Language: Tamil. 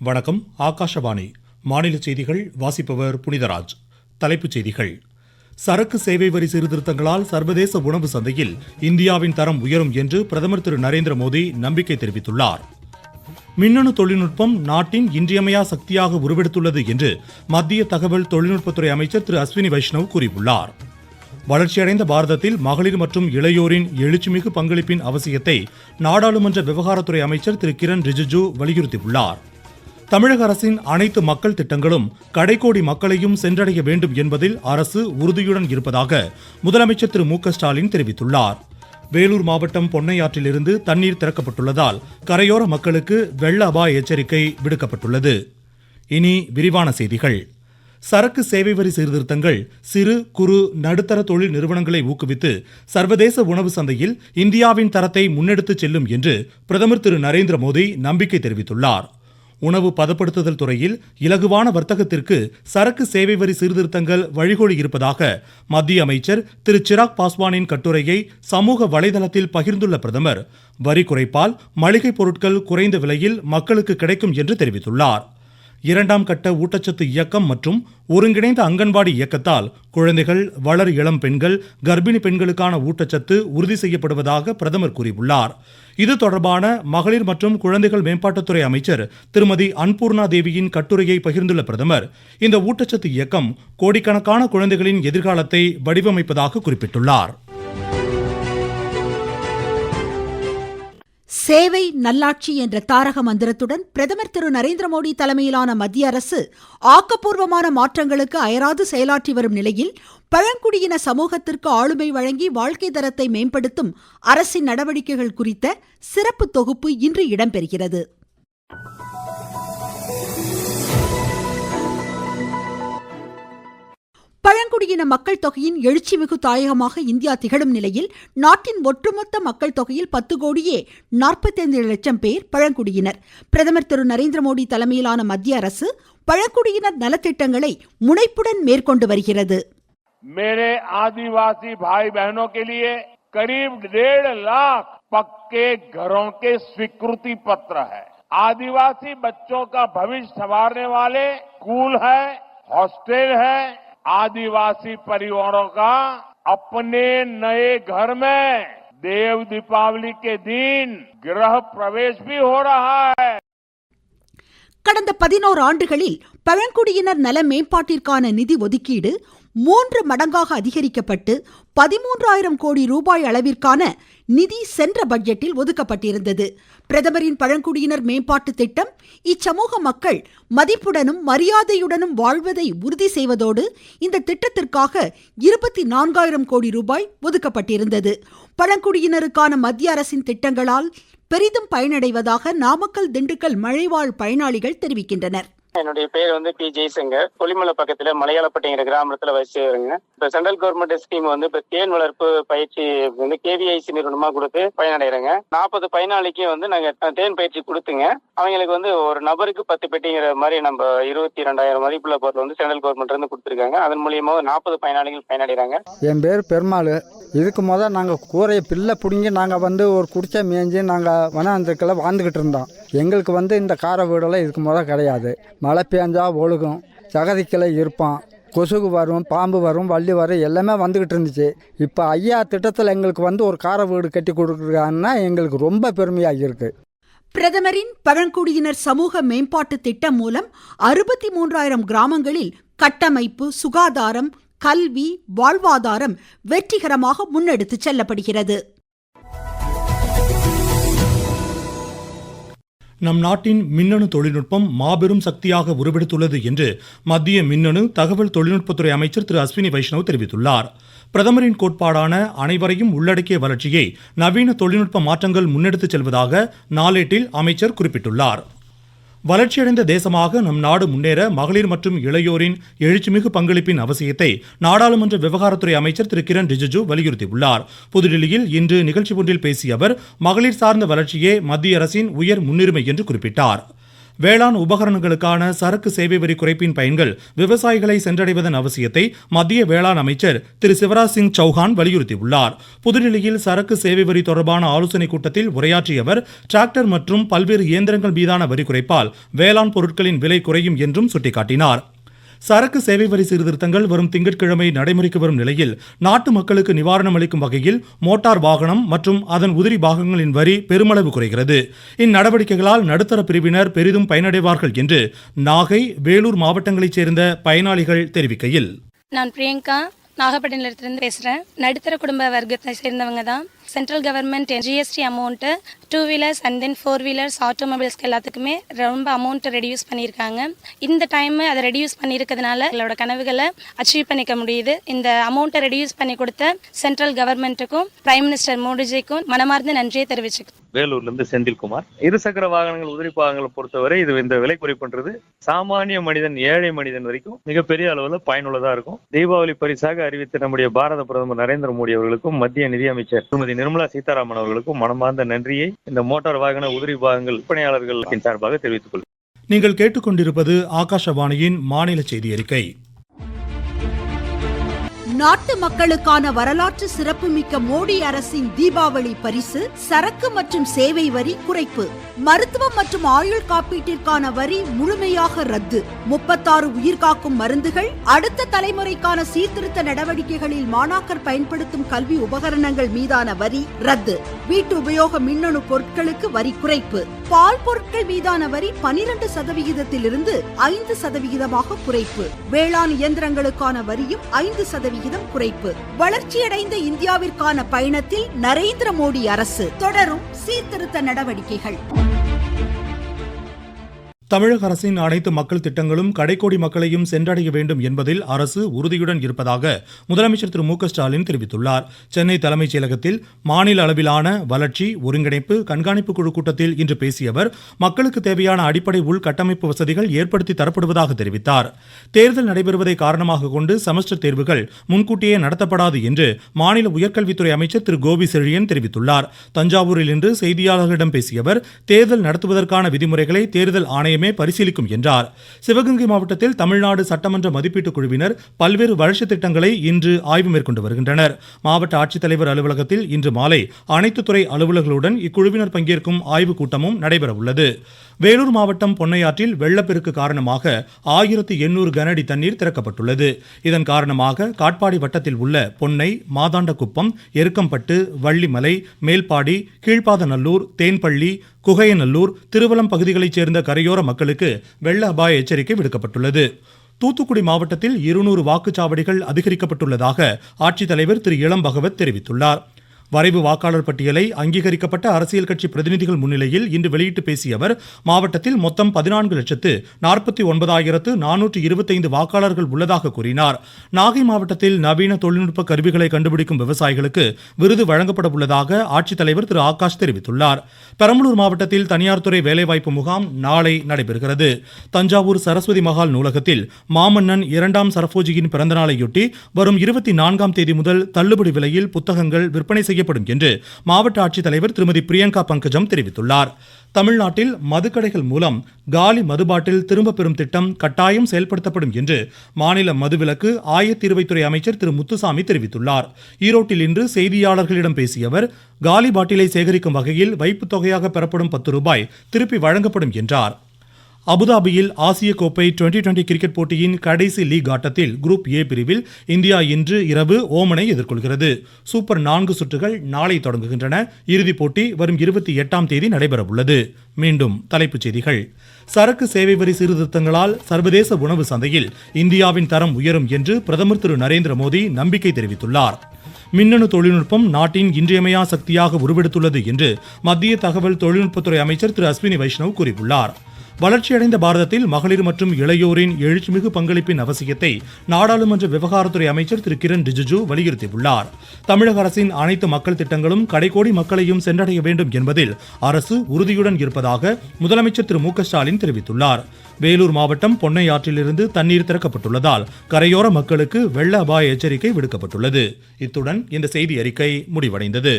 வணக்கம். ஆகாஷவாணி மாநில செய்திகள் வாசிப்பவர் புனிதராஜ். தலைப்புச் செய்திகள். சரக்கு சேவை வரி சீர்திருத்தங்களால் சர்வதேச உணவு சந்தையில் இந்தியாவின் தரம் உயரும் என்று பிரதமர் திரு நரேந்திர மோடி நம்பிக்கை தெரிவித்துள்ளார். மின்னணு தொழில்நுட்பம் நாட்டின் இன்றியமையா சக்தியாக உருவெடுத்துள்ளது என்று மத்திய தகவல் தொழில்நுட்பத்துறை அமைச்சர் திரு அஸ்வினி வைஷ்ணவ் கூறியுள்ளார். வளர்ச்சியடைந்த பாரதத்தில் மகளிர் மற்றும் இளையோரின் எழுச்சிமிகு பங்களிப்பின் அவசியத்தை நாடாளுமன்ற விவகாரத்துறை அமைச்சர் திரு கிரண் ரிஜிஜு வலியுறுத்தியுள்ளார். தமிழக அரசின் அனைத்து மக்கள் திட்டங்களும் கடைக்கோடி மக்களையும் சென்றடைய வேண்டும் என்பதில் அரசு உறுதியுடன் இருப்பதாக முதலமைச்சர் திரு மு க ஸ்டாலின் தெரிவித்துள்ளார். வேலூர் மாவட்டம் பொன்னையாற்றிலிருந்து தண்ணீர் திறக்கப்பட்டுள்ளதால் கரையோர மக்களுக்கு வெள்ள அபாய எச்சரிக்கை விடுக்கப்பட்டுள்ளது. இனி விரிவான செய்திகள். சரக்கு சேவை வரி சீர்திருத்தங்கள் சிறு குறு நடுத்தர தொழில் நிறுவனங்களை ஊக்குவித்து சர்வதேச உணவு சந்தையில் இந்தியாவின் தரத்தை முன்னெடுத்துச் செல்லும் என்று பிரதமர் திரு நரேந்திர மோடி நம்பிக்கை தெரிவித்துள்ளார். உணவு பதப்படுத்துதல் துறையில் இலகுவான வர்த்தகத்திற்கு சரக்கு சேவை வரி சீர்திருத்தங்கள் வழிகோலி இருப்பதாக மத்திய அமைச்சர் திரு சிராக் பாஸ்வானின் கட்டுரையை சமூக வலைதளத்தில் பகிர்ந்துள்ள பிரதமர், வரி குறைப்பால் மளிகை பொருட்கள் குறைந்த விலையில் மக்களுக்கு கிடைக்கும் என்று தெரிவித்துள்ளார். இரண்டாம் கட்ட ஊட்டச்சத்து இயக்கம் மற்றும் ஒருங்கிணைந்த அங்கன்வாடி இயக்கத்தால் குழந்தைகள், வளர் இளம் பெண்கள், கர்ப்பிணி பெண்களுக்கான ஊட்டச்சத்து உறுதி செய்யப்படுவதாக பிரதமர் கூறியுள்ளார். இது தொடர்பான மகளிர் மற்றும் குழந்தைகள் மேம்பாட்டுத்துறை அமைச்சர் திருமதி அன்பூர்ணா தேவியின் கட்டுரையை பகிர்ந்துள்ள பிரதமர், இந்த ஊட்டச்சத்து இயக்கம் கோடிக்கணக்கான குழந்தைகளின் எதிர்காலத்தை வடிவமைப்பதாக குறிப்பிட்டுள்ளார். சேவை நல்லாட்சி என்ற தாரக மந்திரத்துடன் பிரதமர் திரு நரேந்திர மோடி தலைமையிலான மத்திய அரசு ஆக்கப்பூர்வமான மாற்றங்களுக்கு அயராது செயலாற்றி வரும் நிலையில் பழங்குடியின சமூகத்திற்கு ஆளுமை வழங்கி வாழ்க்கை தரத்தை மேம்படுத்தும் அரசின் நடவடிக்கைகள் குறித்த சிறப்பு தொகுப்பு இன்று இடம்பெறுகிறது. பழங்குடியின மக்கள் தொகையின் எழுச்சிமிகு தாயகமாக இந்தியா திகழும் நிலையில் நாட்டின் ஒட்டுமொத்த மக்கள் தொகையில் 10,45,00,000 பேர் பழங்குடியினர். பிரதமர் திரு நரேந்திர மோடி தலைமையிலான மத்திய அரசு பழங்குடியினர் நலத்திட்டங்களை முனைப்புடன் மேற்கொண்டு வருகிறது. मेरे आदिवासी भाई बहनों के लिए करीब 1.5 लाख पक्के घरों के स्वीकृति पत्र है. आदिवासी बच्चों का भविष्य संवारने वाले स्कूल है, हॉस्टल है. आदिवासी परिवारों का अपने नए घर में देव दीपावली के दिन गृह प्रवेश भी हो रहा है. கடந்த 11 ஆண்டுகளில் பழங்குடியினர் நல மேம்பாட்டிற்கான நிதி ஒதுக்கீடு 3 மடங்காக அதிகரிக்கப்பட்டு 13,000 கோடி ரூபாய் அளவிற்கான நிதி சென்ற பட்ஜெட்டில் ஒதுக்கப்பட்டிருந்தது. பிரதமரின் பழங்குடியினர் மேம்பாட்டு திட்டம் இச்சமூக மக்கள் மதிப்புடனும் மரியாதையுடனும் வாழ்வதை உறுதி செய்வதோடு இந்த திட்டத்திற்காக 24,000 கோடி ரூபாய் ஒதுக்கப்பட்டிருந்தது. பழங்குடியினருக்கான மத்திய அரசின் திட்டங்களால் பெரிதும் பயனடைவதாக நாமக்கல், திண்டுக்கல் மலைவாழ் பயனாளிகள் தெரிவிக்கின்றனர். என்னுடைய பேர் பி ஜெய்சங்கர். கொல்லிமலை பக்கத்துல மலையாளப்பட்டிங்கிற கிராமத்துல வச்சு வருங்க. இப்ப சென்ட்ரல் கவர்மெண்ட் ஸ்கீம் இப்ப தேன் வளர்ப்பு பயிற்சி கேவிஐசி நிறுவனமா கொடுத்து பயனடைறேங்க. 40 பயனாளிக்கு நாங்க தேன் பயிற்சி கொடுத்துங்க. அவங்களுக்கு ஒரு நபருக்கு 10 பெட்டிங்கிற மாதிரி நம்ம 22,000 மதிப்புள்ள பொருள் சென்ட்ரல் கவர்மெண்ட் இருந்து கொடுத்துருக்காங்க. அதன் மூலியமா 40 பயனாளிகள் பயனடைறாங்க. என் பேர் பெருமாள். இதுக்கு முதல் நாங்கள் கூரையை பிள்ளை பிடிங்கி நாங்கள் ஒரு குடிச்சா மேய்ஞ்சி நாங்கள் வனாந்திரத்தில் வாழ்ந்துக்கிட்டு இருந்தோம். எங்களுக்கு இந்த கார வீடெல்லாம் இதுக்கு முதல் கிடையாது. மழை பெஞ்சா ஒழுகும், சகதிக்கிளை இருப்பான், கொசுகு வரும், பாம்பு வரும், வள்ளி வரும், எல்லாமே வந்துக்கிட்டு இருந்துச்சு. இப்போ ஐயா திட்டத்தில் எங்களுக்கு ஒரு கார வீடு கட்டி கொடுக்குறாங்கன்னா எங்களுக்கு ரொம்ப பெருமையாக இருக்குது. பிரதமரின் பழங்குடியினர் சமூக மேம்பாட்டு திட்டம் மூலம் 63,000 கிராமங்களில் கட்டமைப்பு, சுகாதாரம், கல்வி, வாழ்வாதாரம் வெற்றிகரமாக முன்னெடுத்துச் செல்லப்படுகிறது. நம் நாட்டின் மின்னணு தொழில்நுட்பம் மாபெரும் சக்தியாக உருவெடுத்துள்ளது என்று மத்திய மின்னணு தகவல் தொழில்நுட்பத்துறை அமைச்சர் திரு அஸ்வினி வைஷ்ணவ் தெரிவித்துள்ளார். பிரதமரின் கோட்பாடான அனைவரையும் உள்ளடக்கிய வளர்ச்சியை நவீன தொழில்நுட்ப மாற்றங்கள் முன்னெடுத்துச் செல்வதாக நாளேட்டில் அமைச்சர் குறிப்பிட்டுள்ளார். வளர்ச்சியடைந்த தேசமாக நம் நாடு முன்னேற மகளிர் மற்றும் இளையோரின் எழுச்சிமிகு பங்களிப்பின் அவசியத்தை நாடாளுமன்ற விவகாரத்துறை அமைச்சர் திரு கிரண் ரிஜிஜு வலியுறுத்தியுள்ளார். புதுடில்லியில் இன்று நிகழ்ச்சி ஒன்றில் பேசிய அவர், மகளிர் சார்ந்த வளர்ச்சியே மத்திய அரசின் உயர் முன்னுரிமை என்று குறிப்பிட்டார். வேளாண் உபகரணங்களுக்கான சரக்கு சேவை வரி குறைப்பின் பயன்கள் விவசாயிகளை சென்றடைவதன் அவசியத்தை மத்திய வேளாண் அமைச்சர் திரு சிவராஜ் சிங் சௌஹான் வலியுறுத்தியுள்ளார். புதுடில்லியில் சரக்கு சேவை வரி தொடர்பான ஆலோசனைக் கூட்டத்தில் உரையாற்றிய அவர் டிராக்டர் மற்றும் பல்வேறு இயந்திரங்கள் மீதான வரி குறைப்பால் வேளாண் பொருட்களின் விலை குறையும் என்றும் சுட்டிக்காட்டினார். சரக்கு சேவை வரி சீர்திருத்தங்கள் வரும் திங்கட்கிழமை நடைமுறைக்கு வரும் நிலையில் நாட்டு மக்களுக்கு நிவாரணம் அளிக்கும் வகையில் மோட்டார் வாகனம் மற்றும் அதன் உதிரி பாகங்களின் வரி பெருமளவு குறைகிறது. இந்நடவடிக்கைகளால் நடுத்தர பிரிவினர் பெரிதும் பயனடைவார்கள் என்று நாகை, வேலூர் மாவட்டங்களைச் சேர்ந்த பயனாளிகள் தெரிவிக்கையில், நான் பிரியங்கா நாகப்பட்டினத்திலிருந்து பேசுகிறேன். நடுத்தர குடும்ப வர்க்கத்தை சேர்ந்தவங்க தான். Central government GST amount 2 wheelers and then 4 wheelers ஆட்டோமொபைல்ஸ்க்கு எல்லாத்துக்குமே ரொம்ப அமௌண்ட் ரெடியூஸ் பண்ணியிருக்காங்க. இந்த டைம் அதை ரெடியூஸ் பண்ணியிருக்கிறதுனால எங்களோட கனவுகளை அச்சீவ் பண்ணிக்க முடியுது. இந்த அமௌண்ட்டை ரெடியூஸ் பண்ணி கொடுத்த சென்ட்ரல் கவர்மெண்ட்டுக்கும் பிரைம் மினிஸ்டர் மோடிஜிக்கும் மனமார்ந்த நன்றியை தெரிவிச்சுக்கிறேன். வேலூர்லேருந்து செந்தில்குமார். இருசக்கர வாகனங்கள், உதிரி பாகங்களை பொறுத்தவரை இந்த விலை குறைப்புன்றது சாமானிய மனிதன், ஏழை மனிதன் வரைக்கும் மிகப்பெரிய அளவில் பயனுள்ளதாக இருக்கும். தீபாவளி பரிசாக அறிவித்த நம்முடைய பாரத பிரதமர் நரேந்திர மோடி அவர்களுக்கும் மத்திய நிதியமைச்சர் திருமதி நிர்மலா சீதாராமன் அவர்களுக்கும் மனமார்ந்த நன்றியை இந்த மோட்டார் வாகன உதிரி பாகங்கள் விற்பனையாளர்களின் சார்பாக தெரிவித்துக் கொள்கிறேன். நீங்கள் கேட்டுக்கொண்டிருப்பது ஆகாஷவாணியின் மாநில செய்தி அறிக்கை. நாட்டு மக்களுக்கான வரலாற்று சிறப்புமிக்க மோடி அரசின் தீபாவளி பரிசு சரக்கு மற்றும் சேவை வரி குறைப்பு. மருத்துவம் மற்றும் ஆயுள் காப்பீட்டிற்கான வரி முழுமையாக ரத்து. 36 உயிர்காக்கும் மருந்துகள், அடுத்த தலைமுறைக்கான சீர்திருத்த நடவடிக்கைகளில் மாணாக்கர் பயன்படுத்தும் கல்வி உபகரணங்கள் மீதான வரி ரத்து. வீட்டு உபயோக மின்னணு பொருட்களுக்கு வரி குறைப்பு. பால் பொருட்கள் மீதான வரி 12% 5% குறைப்பு. வேளாண் இயந்திரங்களுக்கான வரியும் 5% குறைப்பு. வளர்ச்சியடைந்த இந்தியாவிற்கான பயணத்தில் நரேந்திர மோடி அரசு தொடரும் சீர்திருத்த நடவடிக்கைகள். தமிழக அரசின் அனைத்து மக்கள் திட்டங்களும் கடைக்கோடி மக்களையும் சென்றடைய வேண்டும் என்பதில் அரசு உறுதியுடன் இருப்பதாக முதலமைச்சர் திரு மு.க. ஸ்டாலின் தெரிவித்துள்ளார். சென்னை தலைமைச் செயலகத்தில் மாநில அளவிலான வளர்ச்சி ஒருங்கிணைப்பு கண்காணிப்பு குழு கூட்டத்தில் இன்று பேசிய அவர் மக்களுக்கு தேவையான அடிப்படை உள்கட்டமைப்பு வசதிகள் ஏற்படுத்தி தரப்படுவதாக தெரிவித்தார். தேர்தல் நடைபெறுவதை காரணமாக கொண்டு செமஸ்டர் தேர்வுகள் முன்கூட்டியே நடத்தப்படாது என்று மாநில உயர்கல்வித்துறை அமைச்சர் திரு கோபி செழியன் தெரிவித்துள்ளார். தஞ்சாவூரில் இன்று செய்தியாளர்களிடம் பேசிய அவர் தேர்தல் நடத்துவதற்கான விதிமுறைகளை தேர்தல் ஆணையம் பரிசீலிக்கும் என்றார். சிவகங்கை மாவட்டத்தில் தமிழ்நாடு சட்டமன்ற மதிப்பீட்டு குழுவினர் பல்வேறு வளர்ச்சி திட்டங்களை இன்று ஆய்வு மேற்கொண்டு வருகின்றனர். மாவட்ட ஆட்சித்தலைவர் அலுவலகத்தில் இன்று மாலை அனைத்து துறை அலுவலர்களுடன் இக்குழுவினர் பங்கேற்கும் ஆய்வுக் கூட்டமும் நடைபெற உள்ளது. வேலூர் மாவட்டம் பொன்னையாற்றில் வெள்ளப்பெருக்கு காரணமாக 1800 கனஅடி தண்ணீர் திறக்கப்பட்டுள்ளது. இதன் காரணமாக காட்பாடி வட்டத்தில் உள்ள பொன்னை, மாதாண்டகுப்பம், எருக்கம்பட்டு, வள்ளிமலை, மேல்பாடி, கீழ்ப்பாதநல்லூர், தேன்பள்ளி, குகையநல்லூர், திருவலம் பகுதிகளைச் சேர்ந்த கரையோர மக்களுக்கு வெள்ள அபாய எச்சரிக்கை விடுக்கப்பட்டுள்ளது. தூத்துக்குடி மாவட்டத்தில் 200 வாக்குச்சாவடிகள் அதிகரிக்கப்பட்டுள்ளதாக ஆட்சித்தலைவர் திரு இளம் பகவத் தெரிவித்துள்ளார். வரைவு வாக்காளர் பட்டியலை அங்கீகரிக்கப்பட்ட அரசியல் கட்சி பிரதிநிதிகள் முன்னிலையில் இன்று வெளியிட்டு பேசிய அவர் மாவட்டத்தில் மொத்தம் 14,49,425 வாக்காளர்கள் உள்ளதாக கூறினார். நாகை மாவட்டத்தில் நவீன தொழில்நுட்ப கருவிகளை கண்டுபிடிக்கும் விவசாயிகளுக்கு விருது வழங்கப்பட உள்ளதாக ஆட்சித்தலைவர் திரு ஆகாஷ் தெரிவித்துள்ளார். பெரம்பலூர் மாவட்டத்தில் தனியார் துறை வேலைவாய்ப்பு முகாம் நாளை நடைபெறுகிறது. தஞ்சாவூர் சரஸ்வதி மகால் நூலகத்தில் மாமன்னன் 2ஆம் சரபோஜியின் பிறந்தநாளையொட்டி வரும் 24ஆம் தேதி முதல் தள்ளுபடி விலையில் புத்தகங்கள் விற்பனை செய்யப்படும் என்று மாவட்ட ஆட்சித்தலைவர் திருமதி பிரியங்கா பங்கஜம் தெரிவித்துள்ளார். தமிழ்நாட்டில் மதுக்கடைகள் மூலம் காலி மதுபாட்டில் திரும்ப பெறும் திட்டம் கட்டாயம் செயல்படுத்தப்படும் என்று மாநில மதுவிலக்கு ஆயத்தீர்வைத்துறை அமைச்சர் திரு முத்துசாமி தெரிவித்துள்ளார். ஈரோட்டில் இன்று செய்தியாளர்களிடம் பேசிய அவர் காலி பாட்டிலை சேகரிக்கும் வகையில் வைப்புத் தொகையாக பெறப்படும் 10 ரூபாய் திருப்பி வழங்கப்படும் என்றார். அபுதாபியில் ஆசிய கோப்பை 2020 கிரிக்கெட் போட்டியின் கடைசி லீக் ஆட்டத்தில் குரூப் ஏ பிரிவில் இந்தியா இன்று இரவு ஓமனை எதிர்கொள்கிறது. சூப்பர் 4 சுற்றுகள் நாளை தொடங்குகின்றன. இறுதிப் போட்டி வரும் 28ஆம் தேதி நடைபெற உள்ளது. மீண்டும் தலைப்புச் செய்திகள். சரக்கு சேவை வரி சீர்திருத்தங்களால் சர்வதேச உணவு சந்தையில் இந்தியாவின் தரம் உயரும் என்று பிரதமர் திரு நரேந்திர மோடி நம்பிக்கை தெரிவித்துள்ளார். மின்னணு தொழில்நுட்பம் நாட்டின் இன்றியமையா சக்தியாக உருவெடுத்துள்ளது என்று மத்திய தகவல் தொழில்நுட்பத்துறை அமைச்சர் திரு அஸ்வினி வைஷ்ணவ் கூறியுள்ளார். வளர்ச்சியடைந்த பாரதத்தில் மகளிர் மற்றும் இளையோரின் எழுச்சிமிகு பங்களிப்பின் அவசியத்தை நாடாளுமன்ற விவகாரத்துறை அமைச்சர் திரு கிரண் ரிஜிஜு வலியுறுத்தியுள்ளார். தமிழக அரசின் அனைத்து மக்கள் திட்டங்களும் கடைக்கோடி மக்களையும் சென்றடைய வேண்டும் என்பதில் அரசு உறுதியுடன் இருப்பதாக முதலமைச்சர் திரு மு.க. ஸ்டாலின் தெரிவித்துள்ளார். வேலூர் மாவட்டம் பொன்னையாற்றிலிருந்து தண்ணீர் திறக்கப்பட்டுள்ளதால் கரையோர மக்களுக்கு வெள்ள அபாய எச்சரிக்கை விடுக்கப்பட்டுள்ளது. இத்துடன் இந்த செய்தி அறிக்கை முடிவடைந்தது.